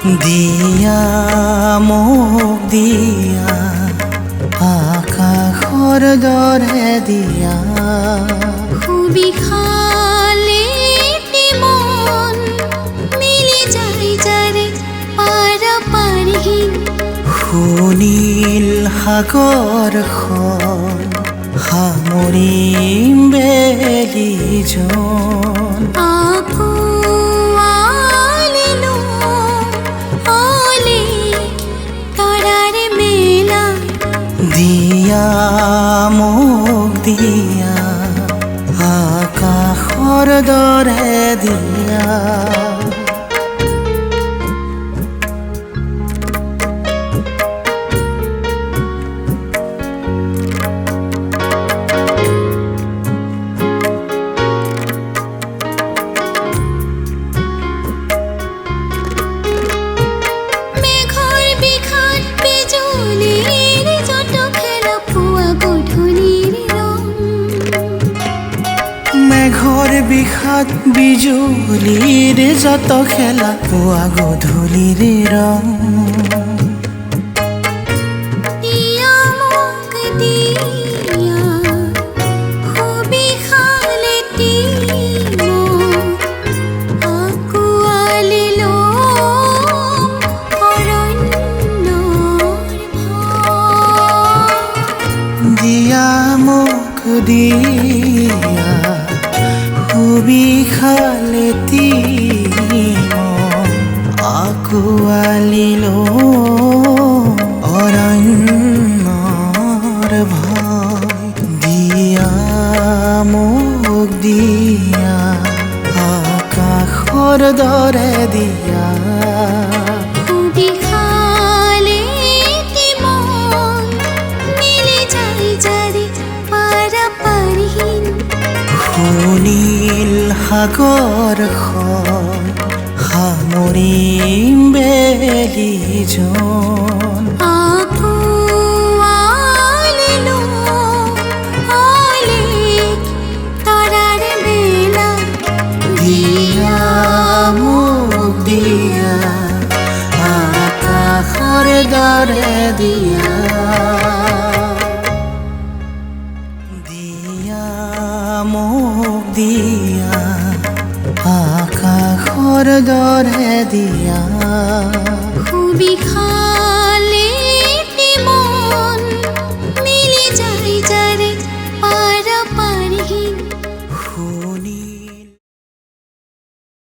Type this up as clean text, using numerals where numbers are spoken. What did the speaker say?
দিয়া মোক দিয়া আকাশৰ দৰে দিয়া সুবিশালে মন মিলি যায় যাৰে পাৰ পাৰিহীন সুনীল সাগৰখন সামৰিম বেলিজন আকুৱালিলো অলি তৰাৰে মেলা দিয়া মোক দিয়া আকাশৰ দৰে দিয়া মেঘৰ বিষাদ বিজুলীৰ যত খেলা পুৱা গধূলিৰ ৰং দিয়া মোক দিয়া সুবিশালে আকুৱালি ল'ম অৰণ্যৰ ভয় দিয়া মোক দিয়া সুবিশালে আকুৱালি ল'ম অৰণ্যৰ ভয় দিয়া মোক দিয়া আকাশৰ দৰে দিয়া সুবিশালে মন মিলি যায় যাৰে পাৰ পাৰিহীন সুনীল সাগৰখন সামৰিম বেলিজন আকুৱালিলো অলি তৰাৰে মেলা দিয়া মোক দিয়া আকাশৰ দৰে দিয়া দিয়া মোক দিয়া আকাশৰ দৰে দিয়া সুবিশালে